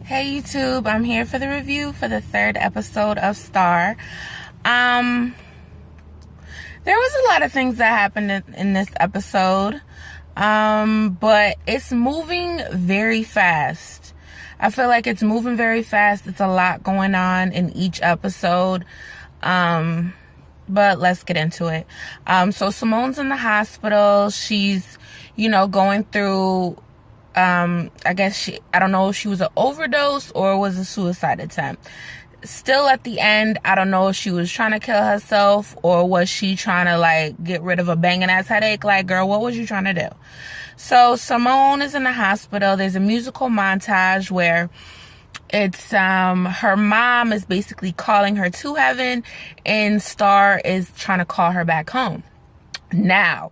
Hey YouTube, I'm here for the review for the third episode of Star. There was a lot of things that happened in this episode, but it's moving very fast. I feel like it's moving very fast. It's a lot going on in each episode, but let's get into it. So Simone's in the hospital. She's, going through I don't know if she was an overdose or was a suicide attempt. Still at the end, I don't know if she was trying to kill herself or was she trying to get rid of a banging ass headache. Girl, what was you trying to do? So Simone is in the hospital. There's a musical montage where it's her mom is basically calling her to heaven and Star is trying to call her back home. Now,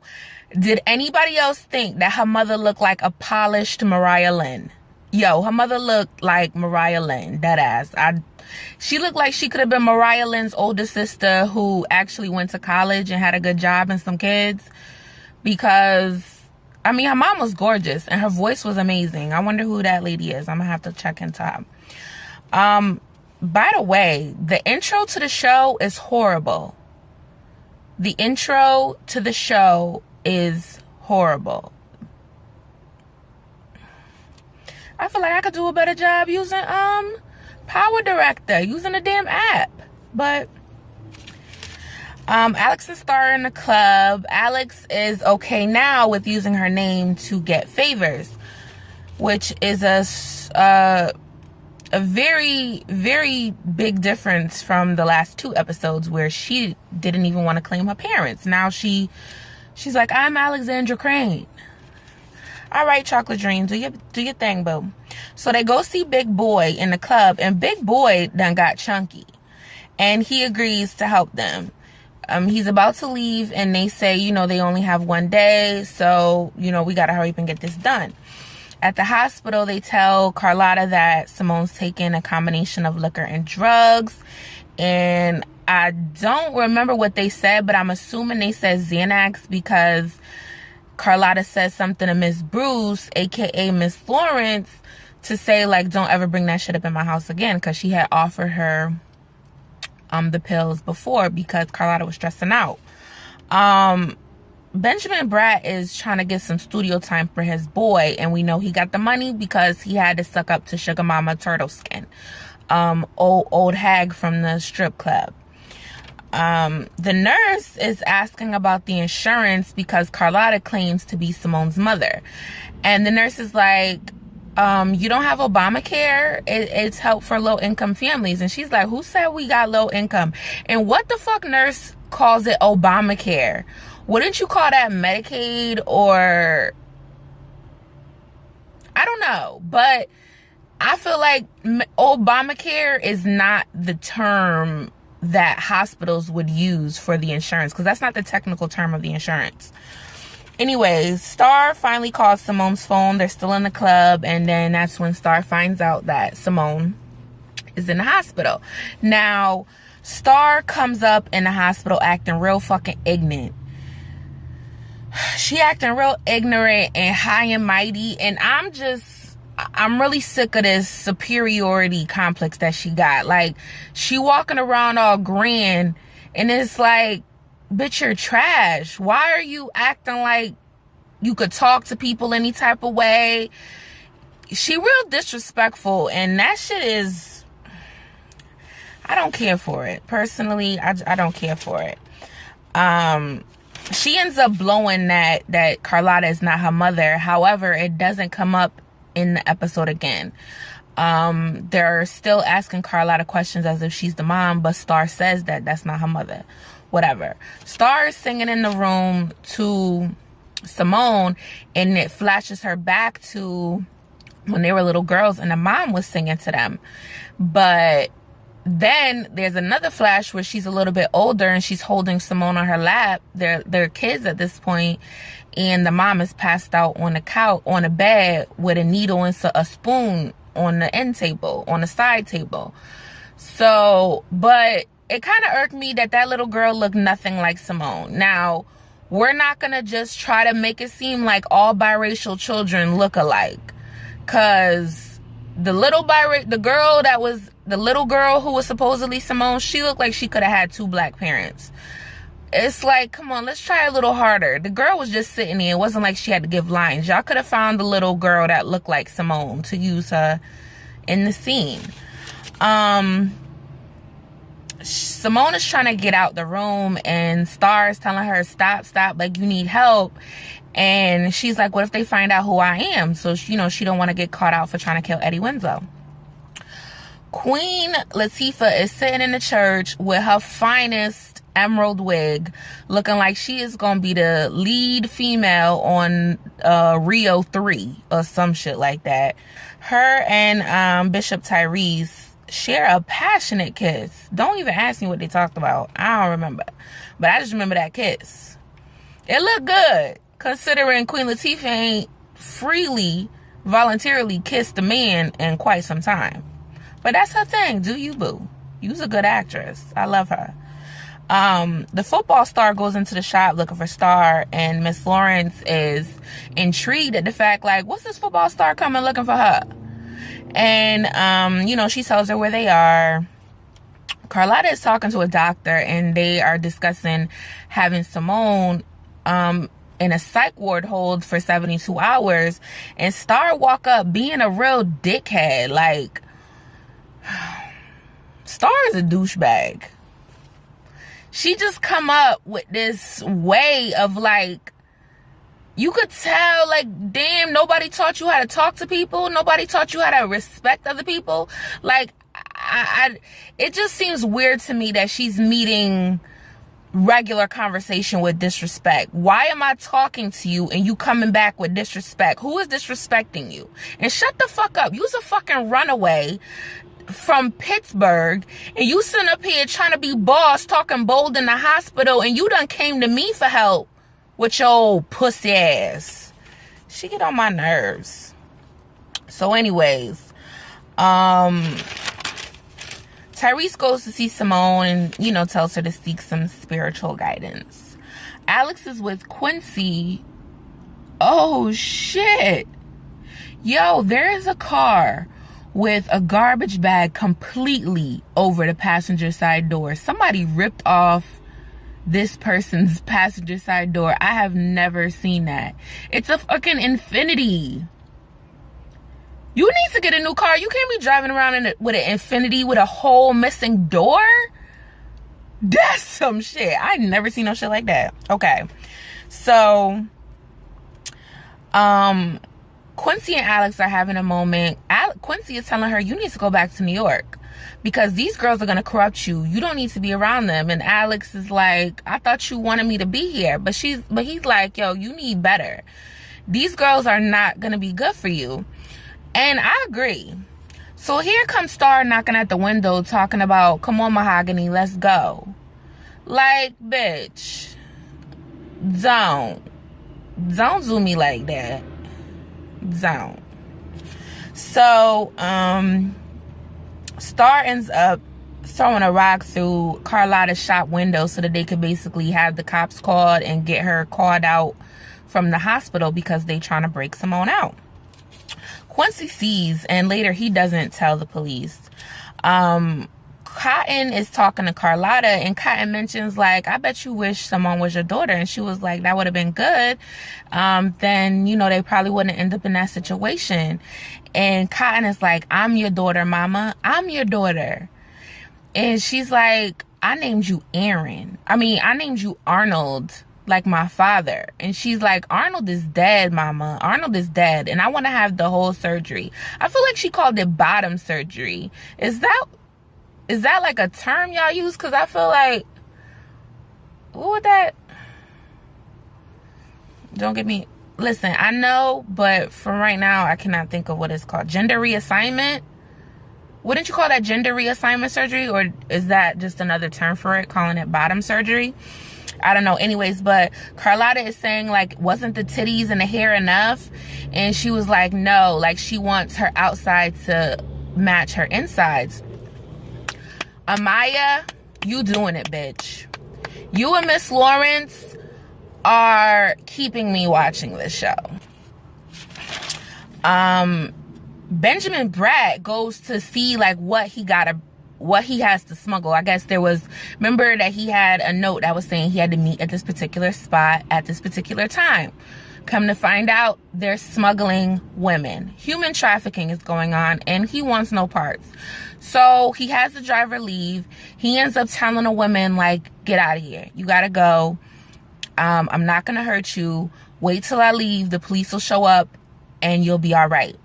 did anybody else think that her mother looked like a polished Mariah Lynn? Yo, her mother looked like Mariah Lynn, that ass. She looked like she could have been Mariah Lynn's older sister who actually went to college and had a good job and some kids. Because, her mom was gorgeous and her voice was amazing. I wonder who that lady is. I'm going to have to check into her. By the way, the intro to the show is horrible. The intro to the show is horrible. I feel like I could do a better job using Power Director, using a damn app. But Alex and Star are in the club. Alex is okay now with using her name to get favors, which is a very, very big difference from the last two episodes where she didn't even want to claim her parents. Now she's like, I'm Alexandra Crane. All right, Chocolate Dream, do your thing, boo. So they go see Big Boy in the club, and Big Boy done got chunky, and he agrees to help them. He's about to leave, and they say, they only have one day, so, we got to hurry up and get this done. At the hospital, they tell Carlotta that Simone's taking a combination of liquor and drugs. And I don't remember what they said, but I'm assuming they said Xanax because Carlotta says something to Miss Bruce, a.k.a. Miss Florence, to say, don't ever bring that shit up in my house again, because she had offered her the pills before because Carlotta was stressing out. Benjamin Bratt is trying to get some studio time for his boy, and we know he got the money because he had to suck up to Sugar Mama Turtle Skin, old hag from the strip club. The nurse is asking about the insurance because Carlotta claims to be Simone's mother, and the nurse is like, you don't have Obamacare? It's help for low-income families. And she's like, who said we got low income? And what the fuck nurse calls it Obamacare? Wouldn't you call that Medicaid? Or I don't know, but I feel like Obamacare is not the term that hospitals would use for the insurance, because that's not the technical term of the insurance. Anyways, Star finally calls Simone's phone. They're still in the club, and then that's when Star finds out that Simone is in the hospital. Now, Star comes up in the hospital acting real fucking ignorant. She acting real ignorant and high and mighty, and I'm really sick of this superiority complex that she got. She walking around all grand, and it's like, bitch, you're trash. Why are you acting like you could talk to people any type of way? She real disrespectful, and that shit is, I don't care for it. Personally, I don't care for it. She ends up blowing that Carlotta is not her mother. However, it doesn't come up in the episode again. They're still asking Carlotta questions as if she's the mom, but Star says that that's not her mother. Whatever. Star is singing in the room to Simone, and it flashes her back to when they were little girls and the mom was singing to them. But then there's another flash where she's a little bit older and she's holding Simone on her lap. They're kids at this point, and the mom is passed out on the couch, on a bed with a needle and a spoon on the end table, on the side table. So, but it kind of irked me that little girl looked nothing like Simone. Now, we're not going to just try to make it seem like all biracial children look alike, because the little girl who was supposedly Simone, she looked like she could have had 2 black parents. It's like, come on, let's try a little harder. The girl was just sitting there. It wasn't like she had to give lines. Y'all could have found the little girl that looked like Simone to use her in the scene. Simone is trying to get out the room, and Star is telling her, stop, like, you need help. And she's like, what if they find out who I am? So, you know, she don't want to get caught out for trying to kill Eddie Winslow. Queen Latifah is sitting in the church with her finest emerald wig, looking like she is gonna be the lead female on Rio 3 or some shit like that. Her and Bishop Tyrese share a passionate kiss. Don't even ask me what they talked about. I don't remember, but I just remember that kiss. It looked good, considering Queen Latifah ain't voluntarily kissed a man in quite some time. But that's her thing. Do you, boo? You's a good actress. I love her. The football star goes into the shop looking for Star, and Miss Lawrence is intrigued at the fact, like, what's this football star coming looking for her? And, you know, she tells her where they are. Carlotta is talking to a doctor, and they are discussing having Simone in a psych ward hold for 72 hours. And Star walk up being a real dickhead. Like, Star is a douchebag. She just come up with this way of, like, you could tell, like, damn, nobody taught you how to talk to people. Nobody taught you how to respect other people. Like, it just seems weird to me that she's meeting regular conversation with disrespect. Why am I talking to you and you coming back with disrespect? Who is disrespecting you? And shut the fuck up. You's a fucking runaway from Pittsburgh, and you sitting up here trying to be boss, talking bold in the hospital, and you done came to me for help with your old pussy ass. She get on my nerves. So anyways, Tyrese goes to see Simone and, you know, tells her to seek some spiritual guidance. Alex is with Quincy. Oh shit. Yo, there is a car with a garbage bag completely over the passenger side door. Somebody ripped off this person's passenger side door. I have never seen that. It's a fucking Infinity. You need to get a new car. You can't be driving around with an Infinity with a whole missing door. That's some shit. I never seen no shit like that. Okay. So, Quincy and Alex are having a moment. Quincy is telling her, you need to go back to New York because these girls are going to corrupt you. You don't need to be around them. And Alex is like, I thought you wanted me to be here. But he's like, yo, you need better. These girls are not going to be good for you. And I agree. So here comes Star knocking at the window talking about, come on, Mahogany, let's go. Like, bitch, don't do me like that. Don't. So, Star ends up throwing a rock through Carlotta's shop window so that they could basically have the cops called and get her called out from the hospital because they trying to break Simone out. Quincy sees, and later he doesn't tell the police. Cotton is talking to Carlotta, and Cotton mentions, like, I bet you wish someone was your daughter. And she was like, that would have been good. Then, you know, they probably wouldn't end up in that situation. And Cotton is like, I'm your daughter, mama. I'm your daughter. And she's like, I named you Arnold, like my father. And she's like, Arnold is dead, mama. Arnold is dead. And I want to have the whole surgery. I feel like she called it bottom surgery. Is that like a term y'all use? Because I feel like, what would that? Don't get me. Listen, I know, but for right now, I cannot think of what it's called. Gender reassignment? Wouldn't you call that gender reassignment surgery? Or is that just another term for it, calling it bottom surgery? I don't know. Anyways, but Carlotta is saying, like, wasn't the titties and the hair enough? And she was like, no. Like, she wants her outside to match her insides. Amaya, you doing it, bitch. You and Miss Lawrence are keeping me watching this show. Benjamin Bratt goes to see like what he has to smuggle. I guess remember that he had a note that was saying he had to meet at this particular spot at this particular time. Come to find out, they're smuggling women. Human trafficking is going on, and he wants no parts. So he has the driver leave. He ends up telling a woman, like, get out of here. You gotta go. I'm not gonna hurt you. Wait till I leave. The police will show up, and you'll be all right.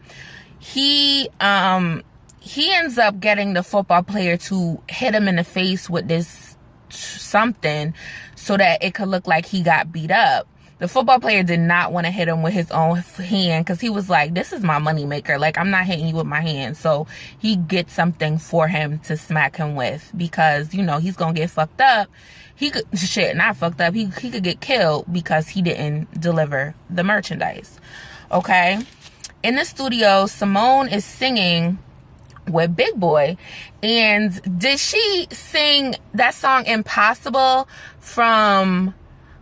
He ends up getting the football player to hit him in the face with this something so that it could look like he got beat up. The football player did not want to hit him with his own hand because he was like, this is my moneymaker. Like, I'm not hitting you with my hand. So he gets something for him to smack him with because, you know, he's going to get fucked up. He could get killed because he didn't deliver the merchandise. Okay. In the studio, Simone is singing with Big Boy. And did she sing that song Impossible from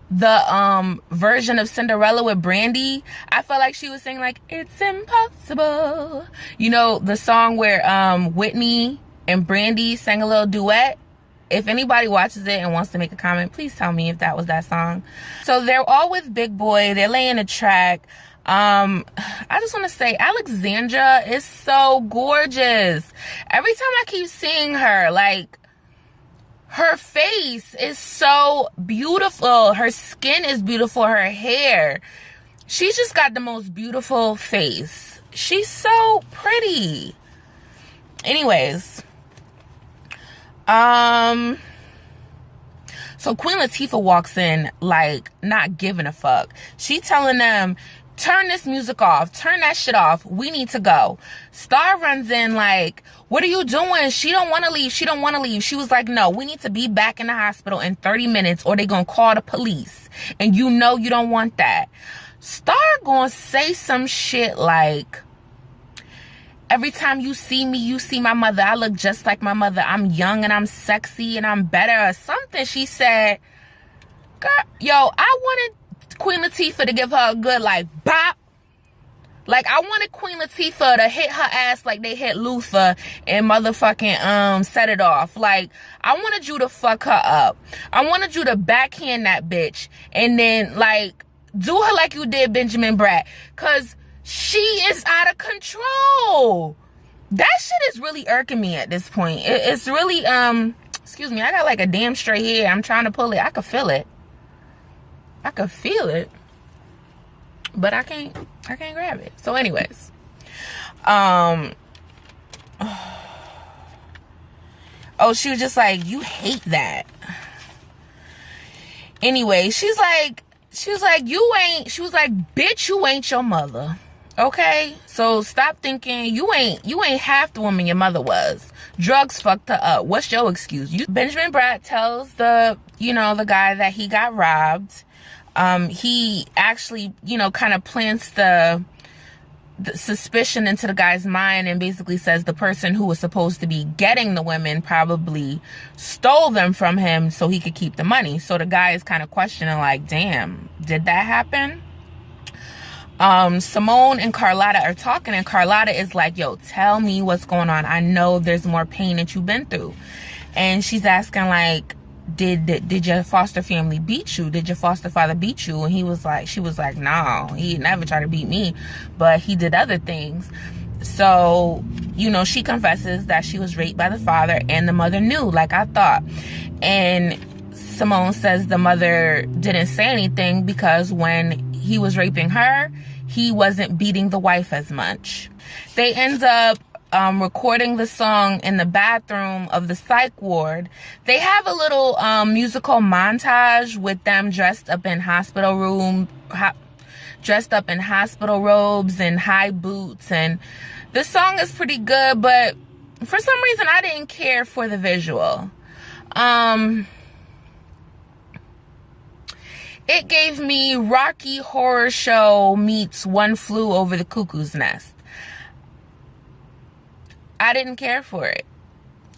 the version of Cinderella with Brandy? I felt like she was singing like, it's impossible. You know, the song where Whitney and Brandy sang a little duet. If anybody watches it and wants to make a comment, please tell me if that was that song. So they're all with Big Boy. They're laying a track. I just want to say Alexandra is so gorgeous. Every time I keep seeing her, like, her face is so beautiful. Her skin is beautiful. Her hair. She's just got the most beautiful face. She's so pretty. Anyways. So Queen Latifah walks in, like, not giving a fuck. She telling them, turn this music off. Turn that shit off. We need to go. Star runs in like, what are you doing? She don't want to leave. She don't want to leave. She was like, no, we need to be back in the hospital in 30 minutes or they gonna call the police. And you know you don't want that. Star gonna say some shit like, every time you see me, you see my mother. I look just like my mother. I'm young and I'm sexy and I'm better or something. She said, girl, yo, I wanted Queen Latifah to give her a good, like, bop. Like, I wanted Queen Latifah to hit her ass like they hit Luther and motherfucking Set It Off. Like, I wanted you to fuck her up. I wanted you to backhand that bitch and then, like, do her like you did Benjamin Bratt. Because she is out of control. That shit is really irking me at this point. It's really, excuse me, I got like a damn straight hair. I'm trying to pull it. I could feel it. I could feel it, but I can't grab it. So anyways, oh, she was just like, you hate that. Anyway, she was like, bitch, you ain't your mother. Okay? So stop thinking you ain't half the woman your mother was. Drugs fucked her up. What's your excuse? Benjamin Bratt tells the guy that he got robbed. He actually, kind of plants the suspicion into the guy's mind and basically says the person who was supposed to be getting the women probably stole them from him so he could keep the money. So the guy is kind of questioning like, damn, did that happen? Simone and Carlotta are talking and Carlotta is like, yo, tell me what's going on. I know there's more pain that you've been through. And she's asking like, did your foster family beat you? Did your foster father beat you? And she was like, no, he never tried to beat me, but he did other things. So, she confesses that she was raped by the father and the mother knew, like I thought. And Simone says the mother didn't say anything because when he was raping her, he wasn't beating the wife as much. They end up recording the song in the bathroom of the psych ward. They have a little musical montage with them dressed up in hospital robes and high boots, and the song is pretty good, but for some reason I didn't care for the visual. It gave me Rocky Horror Show meets One Flew Over the Cuckoo's Nest. I didn't care for it.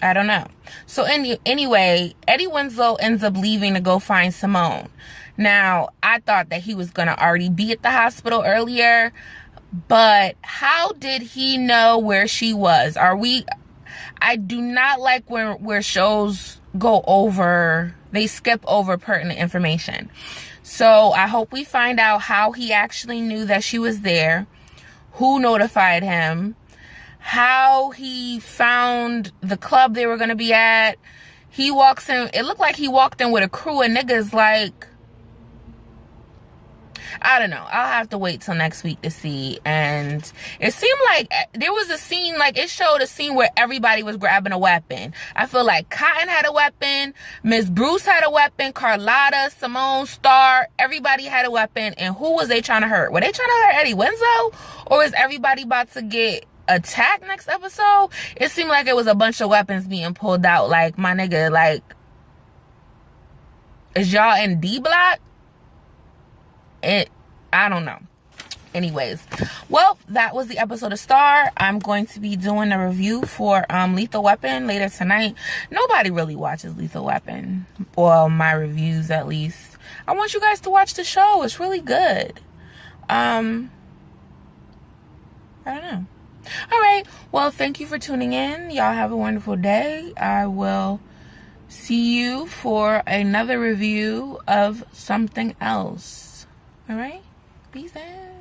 I don't know. So anyway, Eddie Winslow ends up leaving to go find Simone. Now, I thought that he was going to already be at the hospital earlier, But how did he know where she was? I do not like where shows they skip over pertinent information. So I hope we find out how he actually knew that she was there, who notified him, how he found the club they were going to be at. He walks in, it looked like he walked in with a crew of niggas. Like, I don't know. I'll have to wait till next week to see. And it seemed like there was a scene, like it showed a scene where everybody was grabbing a weapon. I feel like Cotton had a weapon, Miss Bruce had a weapon, Carlotta, Simone, Star, everybody had a weapon. And who was they trying to hurt? Were they trying to hurt Eddie Wenzel? Or is everybody about to get attacked next episode? It seemed like it was a bunch of weapons being pulled out. Like, my nigga, like, is y'all in D block? I don't know. Anyways, well, that was the episode of Star. I'm going to be doing a review for Lethal Weapon later tonight. Nobody really watches Lethal Weapon, well, my reviews at least. I want you guys to watch the show. It's really good. I don't know. All right, well, thank you for tuning in. Y'all have a wonderful day. I will see you for another review of something else. All right, peace out.